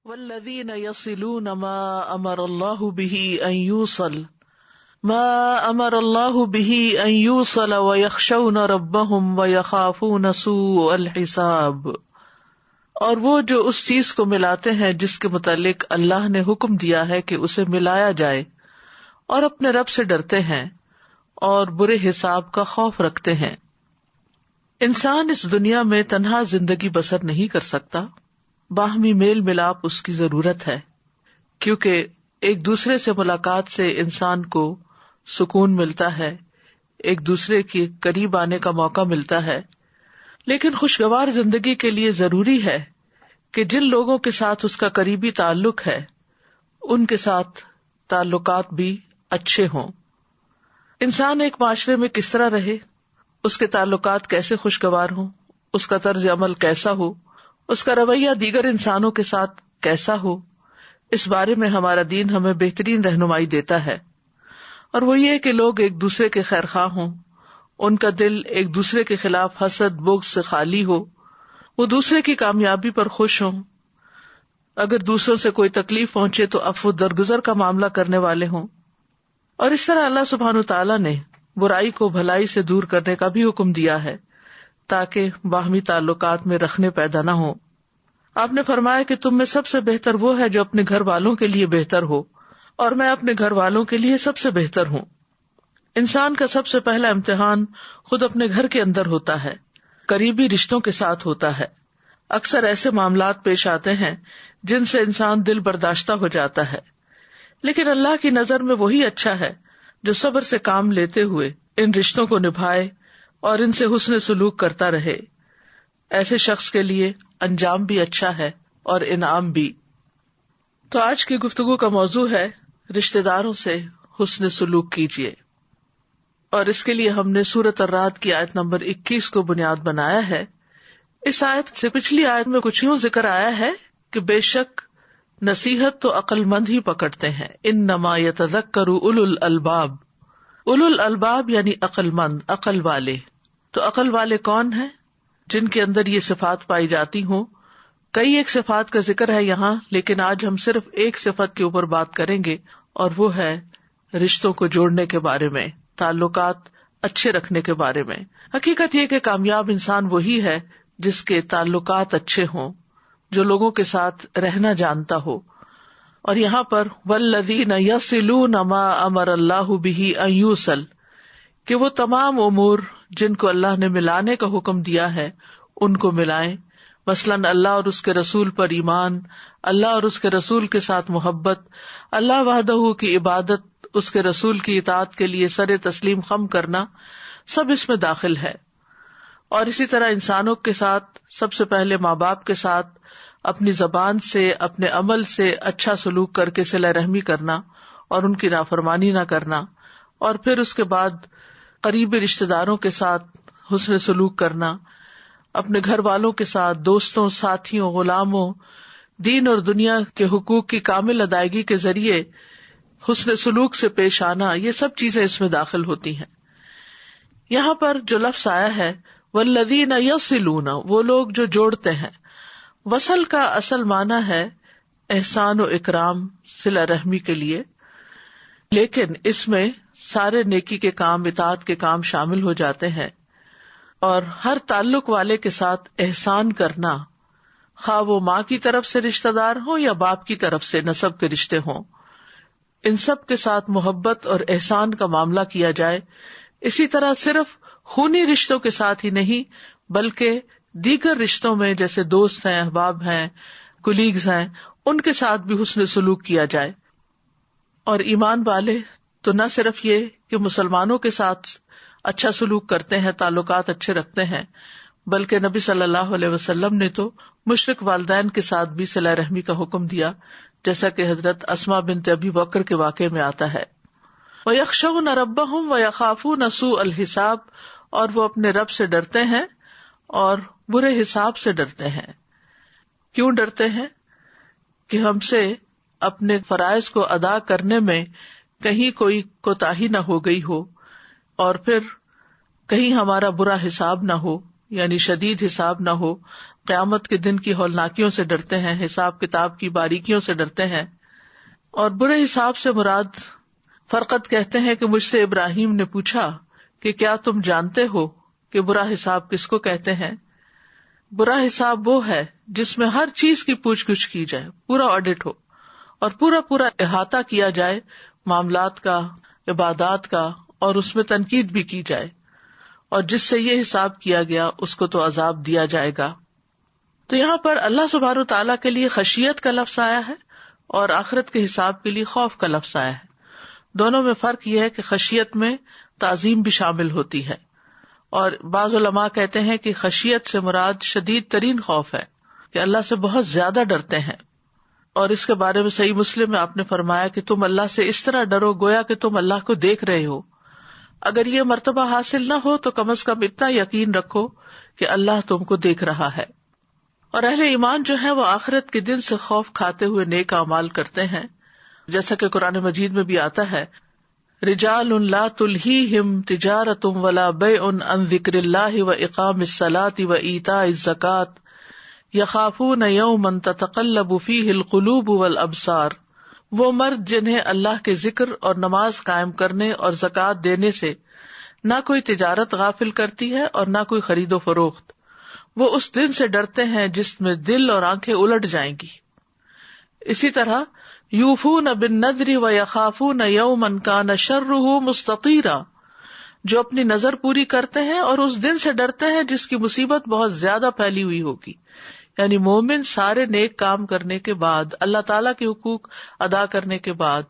والذین یصلون ما امر اللہ به ان یوصل ویخشون ربهم ویخافون سوء الحساب، اور وہ جو اس چیز کو ملاتے ہیں جس کے متعلق اللہ نے حکم دیا ہے کہ اسے ملایا جائے، اور اپنے رب سے ڈرتے ہیں اور برے حساب کا خوف رکھتے ہیں۔ انسان اس دنیا میں تنہا زندگی بسر نہیں کر سکتا، باہمی میل ملاپ اس کی ضرورت ہے، کیونکہ ایک دوسرے سے ملاقات سے انسان کو سکون ملتا ہے، ایک دوسرے کے قریب آنے کا موقع ملتا ہے۔ لیکن خوشگوار زندگی کے لیے ضروری ہے کہ جن لوگوں کے ساتھ اس کا قریبی تعلق ہے ان کے ساتھ تعلقات بھی اچھے ہوں۔ انسان ایک معاشرے میں کس طرح رہے، اس کے تعلقات کیسے خوشگوار ہوں، اس کا طرز عمل کیسا ہو، اس کا رویہ دیگر انسانوں کے ساتھ کیسا ہو، اس بارے میں ہمارا دین ہمیں بہترین رہنمائی دیتا ہے۔ اور وہ یہ کہ لوگ ایک دوسرے کے خیر خواہ ہوں، ان کا دل ایک دوسرے کے خلاف حسد بغض سے خالی ہو، وہ دوسرے کی کامیابی پر خوش ہوں، اگر دوسروں سے کوئی تکلیف پہنچے تو عفو درگزر کا معاملہ کرنے والے ہوں۔ اور اس طرح اللہ سبحانہ تعالیٰ نے برائی کو بھلائی سے دور کرنے کا بھی حکم دیا ہے تاکہ باہمی تعلقات میں رخنے پیدا نہ ہو۔ آپ نے فرمایا کہ تم میں سب سے بہتر وہ ہے جو اپنے گھر والوں کے لیے بہتر ہو، اور میں اپنے گھر والوں کے لیے سب سے بہتر ہوں۔ انسان کا سب سے پہلا امتحان خود اپنے گھر کے اندر ہوتا ہے، قریبی رشتوں کے ساتھ ہوتا ہے۔ اکثر ایسے معاملات پیش آتے ہیں جن سے انسان دل برداشتہ ہو جاتا ہے، لیکن اللہ کی نظر میں وہی اچھا ہے جو صبر سے کام لیتے ہوئے ان رشتوں کو نبھائے اور ان سے حسن سلوک کرتا رہے۔ ایسے شخص کے لیے انجام بھی اچھا ہے اور انعام بھی۔ تو آج کی گفتگو کا موضوع ہے رشتہ داروں سے حسن سلوک کیجیے، اور اس کے لیے ہم نے سورۃ الرعد کی آیت نمبر 21 کو بنیاد بنایا ہے۔ اس آیت سے پچھلی آیت میں کچھ یوں ذکر آیا ہے کہ بے شک نصیحت تو عقل مند ہی پکڑتے ہیں، انما یتذکر اولو الالباب۔ اولو الالباب یعنی عقل مند، عقل والے۔ تو عقل والے کون ہیں؟ جن کے اندر یہ صفات پائی جاتی ہوں۔ کئی ایک صفات کا ذکر ہے یہاں، لیکن آج ہم صرف ایک صفت کے اوپر بات کریں گے، اور وہ ہے رشتوں کو جوڑنے کے بارے میں، تعلقات اچھے رکھنے کے بارے میں۔ حقیقت یہ کہ کامیاب انسان وہی ہے جس کے تعلقات اچھے ہوں، جو لوگوں کے ساتھ رہنا جانتا ہو۔ اور یہاں پر والذین یصلون ما امر اللہ بہ ان یوصل، کہ وہ تمام امور جن کو اللہ نے ملانے کا حکم دیا ہے ان کو ملائیں، مثلاً اللہ اور اس کے رسول پر ایمان، اللہ اور اس کے رسول کے ساتھ محبت، اللہ وحدہ کی عبادت، اس کے رسول کی اطاعت کے لیے سر تسلیم خم کرنا، سب اس میں داخل ہے۔ اور اسی طرح انسانوں کے ساتھ سب سے پہلے ماں باپ کے ساتھ اپنی زبان سے، اپنے عمل سے اچھا سلوک کر کے صلہ رحمی کرنا اور ان کی نافرمانی نہ کرنا، اور پھر اس کے بعد قریبی رشتہ داروں کے ساتھ حسن سلوک کرنا، اپنے گھر والوں کے ساتھ، دوستوں، ساتھیوں، غلاموں، دین اور دنیا کے حقوق کی کامل ادائیگی کے ذریعے حسن سلوک سے پیش آنا، یہ سب چیزیں اس میں داخل ہوتی ہیں۔ یہاں پر جو لفظ آیا ہے والذین یصلون، وہ لوگ جو جوڑتے ہیں۔ وصل کا اصل معنی ہے احسان و اکرام، صلہ رحمی کے لیے، لیکن اس میں سارے نیکی کے کام، اطاعت کے کام شامل ہو جاتے ہیں۔ اور ہر تعلق والے کے ساتھ احسان کرنا، خواہ وہ ماں کی طرف سے رشتہ دار ہوں یا باپ کی طرف سے نسب کے رشتے ہوں، ان سب کے ساتھ محبت اور احسان کا معاملہ کیا جائے۔ اسی طرح صرف خونی رشتوں کے ساتھ ہی نہیں بلکہ دیگر رشتوں میں، جیسے دوست ہیں، احباب ہیں، کولیگز ہیں، ان کے ساتھ بھی حسن سلوک کیا جائے۔ اور ایمان والے تو نہ صرف یہ کہ مسلمانوں کے ساتھ اچھا سلوک کرتے ہیں، تعلقات اچھے رکھتے ہیں، بلکہ نبی صلی اللہ علیہ وسلم نے تو مشرک والدین کے ساتھ بھی صلہ رحمی کا حکم دیا، جیسا کہ حضرت اسماء بنت ابی بکر کے واقعے میں آتا ہے۔ وَيَخْشَوْنَ رَبَّهُمْ وَيَخَافُونَ سُوءَ الْحِسَابِ، اور وہ اپنے رب سے ڈرتے ہیں اور برے حساب سے ڈرتے ہیں۔ کیوں ڈرتے ہیں؟ کہ ہم سے اپنے فرائض کو ادا کرنے میں کہیں کوئی کوتاہی نہ ہو گئی ہو، اور پھر کہیں ہمارا برا حساب نہ ہو، یعنی شدید حساب نہ ہو، قیامت کے دن کی ہولناکیوں سے ڈرتے ہیں، حساب کتاب کی باریکیوں سے ڈرتے ہیں. اور برے حساب سے مراد فرقت کہتے ہیں کہ مجھ سے ابراہیم نے پوچھا کہ کیا تم جانتے ہو کہ برا حساب کس کو کہتے ہیں؟ برا حساب وہ ہے جس میں ہر چیز کی پوچھ گچھ کی جائے، پورا آڈٹ ہو اور پورا احاطہ کیا جائے معاملات کا، عبادات کا، اور اس میں تنقید بھی کی جائے، اور جس سے یہ حساب کیا گیا اس کو تو عذاب دیا جائے گا. تو یہاں پر اللہ سبحانہ و تعالیٰ کے لیے خشیت کا لفظ آیا ہے اور آخرت کے حساب کے لیے خوف کا لفظ آیا ہے. دونوں میں فرق یہ ہے کہ خشیت میں تعظیم بھی شامل ہوتی ہے، اور بعض علماء کہتے ہیں کہ خشیت سے مراد شدید ترین خوف ہے، کہ اللہ سے بہت زیادہ ڈرتے ہیں. اور اس کے بارے میں صحیح مسلم میں آپ نے فرمایا کہ تم اللہ سے اس طرح ڈرو گویا کہ تم اللہ کو دیکھ رہے ہو. اگر یہ مرتبہ حاصل نہ ہو تو کم از کم اتنا یقین رکھو کہ اللہ تم کو دیکھ رہا ہے. اور اہل ایمان جو ہے وہ آخرت کے دن سے خوف کھاتے ہوئے نیک اعمال کرتے ہیں، جیسا کہ قرآن مجید میں بھی آتا ہے، رجال لا تلہیہم تجارۃ ولا بیع عن ذکر اللہ واقام الصلاۃ وایتاء الزکاۃ یخافون یوما تتقلب فیہ القلوب والابصار. وہ مرد جنہیں اللہ کے ذکر اور نماز قائم کرنے اور زکوٰۃ دینے سے نہ کوئی تجارت غافل کرتی ہے اور نہ کوئی خرید و فروخت، وہ اس دن سے ڈرتے ہیں جس میں دل اور آنکھیں الٹ جائیں گی. اسی طرح یوفون بالنذر ویخافون یوما کان شرہ مستطیرا، جو اپنی نظر پوری کرتے ہیں اور اس دن سے ڈرتے ہیں جس کی مصیبت بہت زیادہ پھیلی ہوئی ہوگی. یعنی مومن سارے نیک کام کرنے کے بعد، اللہ تعالیٰ کے حقوق ادا کرنے کے بعد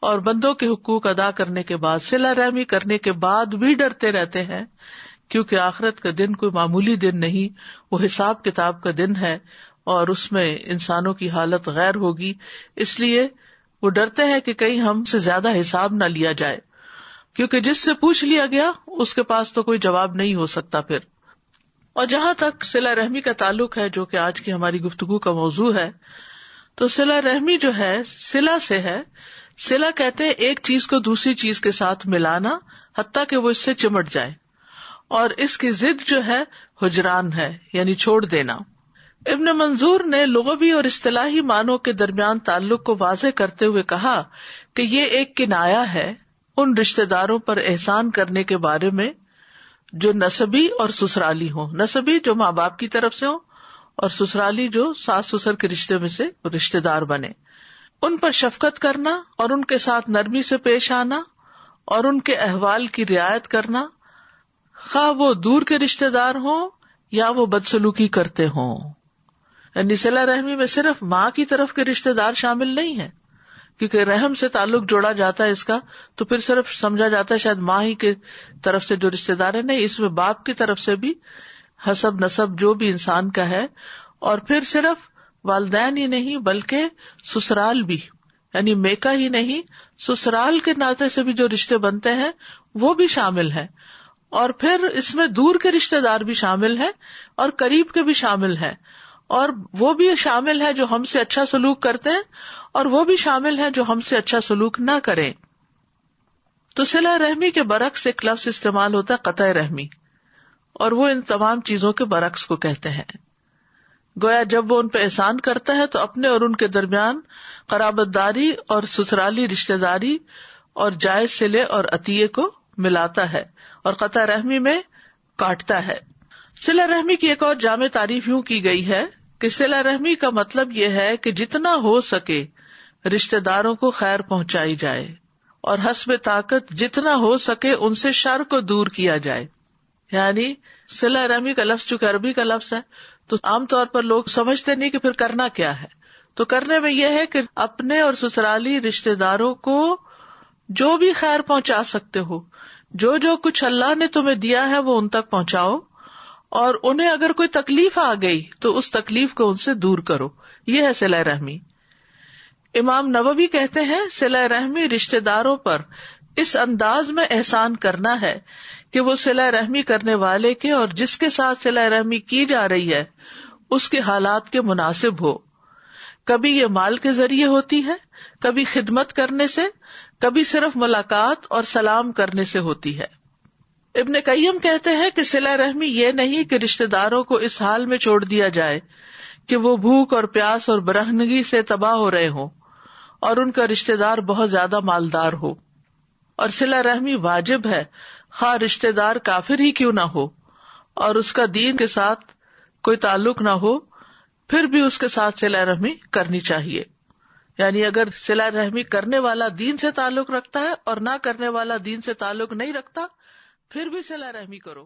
اور بندوں کے حقوق ادا کرنے کے بعد، صلہ رحمی کرنے کے بعد بھی ڈرتے رہتے ہیں، کیونکہ آخرت کا دن کوئی معمولی دن نہیں، وہ حساب کتاب کا دن ہے اور اس میں انسانوں کی حالت غیر ہوگی. اس لیے وہ ڈرتے ہیں کہ کہیں ہم سے زیادہ حساب نہ لیا جائے، کیونکہ جس سے پوچھ لیا گیا اس کے پاس تو کوئی جواب نہیں ہو سکتا پھر. اور جہاں تک صلہ رحمی کا تعلق ہے، جو کہ آج کی ہماری گفتگو کا موضوع ہے، تو صلہ رحمی جو ہے صلہ سے ہے. صلہ کہتے ہیں ایک چیز کو دوسری چیز کے ساتھ ملانا حتیٰ کہ وہ اس سے چمٹ جائے، اور اس کی ضد جو ہے ہجران ہے، یعنی چھوڑ دینا. ابن منظور نے لغوی اور اصطلاحی معنوں کے درمیان تعلق کو واضح کرتے ہوئے کہا کہ یہ ایک کنایا ہے ان رشتہ داروں پر احسان کرنے کے بارے میں جو نسبی اور سسرالی ہوں. نسبی جو ماں باپ کی طرف سے ہوں، اور سسرالی جو ساس سسر کے رشتے میں سے رشتہ دار بنے. ان پر شفقت کرنا اور ان کے ساتھ نرمی سے پیش آنا اور ان کے احوال کی رعایت کرنا، خواہ وہ دور کے رشتہ دار ہوں یا وہ بدسلوکی کرتے ہوں. یعنی صلہ رحمی میں صرف ماں کی طرف کے رشتہ دار شامل نہیں ہیں، کیونکہ رحم سے تعلق جوڑا جاتا ہے اس کا، تو پھر صرف سمجھا جاتا ہے شاید ماں ہی کے طرف سے جو رشتہ دار ہے. نہیں، اس میں باپ کی طرف سے بھی حسب نسب جو بھی انسان کا ہے، اور پھر صرف والدین ہی نہیں بلکہ سسرال بھی، یعنی میکا ہی نہیں، سسرال کے ناطے سے بھی جو رشتے بنتے ہیں وہ بھی شامل ہیں. اور پھر اس میں دور کے رشتہ دار بھی شامل ہیں اور قریب کے بھی شامل ہیں، اور وہ بھی شامل ہے جو ہم سے اچھا سلوک کرتے ہیں اور وہ بھی شامل ہے جو ہم سے اچھا سلوک نہ کریں. تو صلہ رحمی کے برعکس ایک لفظ استعمال ہوتا ہے قطع رحمی، اور وہ ان تمام چیزوں کے برعکس کو کہتے ہیں. گویا جب وہ ان پہ احسان کرتا ہے تو اپنے اور ان کے درمیان قرابت داری اور سسرالی رشتہ داری اور جائز صلے اور عطیے کو ملاتا ہے، اور قطع رحمی میں کاٹتا ہے. صلہ رحمی کی ایک اور جامع تعریف یوں کی گئی ہے کہ صلہ رحمی کا مطلب یہ ہے کہ جتنا ہو سکے رشتہ داروں کو خیر پہنچائی جائے، اور حسب طاقت جتنا ہو سکے ان سے شر کو دور کیا جائے. یعنی صلہ رحمی کا لفظ چونکہ عربی کا لفظ ہے تو عام طور پر لوگ سمجھتے نہیں کہ پھر کرنا کیا ہے. تو کرنے میں یہ ہے کہ اپنے اور سسرالی رشتہ داروں کو جو بھی خیر پہنچا سکتے ہو، جو جو کچھ اللہ نے تمہیں دیا ہے وہ ان تک پہنچاؤ، اور انہیں اگر کوئی تکلیف آ گئی تو اس تکلیف کو ان سے دور کرو. یہ ہے صلہ رحمی. امام نووی کہتے ہیں صلہ رحمی رشتہ داروں پر اس انداز میں احسان کرنا ہے کہ وہ صلہ رحمی کرنے والے کے اور جس کے ساتھ صلہ رحمی کی جا رہی ہے اس کے حالات کے مناسب ہو. کبھی یہ مال کے ذریعے ہوتی ہے، کبھی خدمت کرنے سے، کبھی صرف ملاقات اور سلام کرنے سے ہوتی ہے. ابن قیم کہتے ہیں کہ صلہ رحمی یہ نہیں کہ رشتہ داروں کو اس حال میں چھوڑ دیا جائے کہ وہ بھوک اور پیاس اور برہنگی سے تباہ ہو رہے ہوں اور ان کا رشتہ دار بہت زیادہ مالدار ہو. اور صلہ رحمی واجب ہے خواہ رشتہ دار کافر ہی کیوں نہ ہو اور اس کا دین کے ساتھ کوئی تعلق نہ ہو، پھر بھی اس کے ساتھ صلہ رحمی کرنی چاہیے. یعنی اگر صلہ رحمی کرنے والا دین سے تعلق رکھتا ہے اور نہ کرنے والا دین سے تعلق نہیں رکھتا، پھر بھی صلہ رحمی کرو.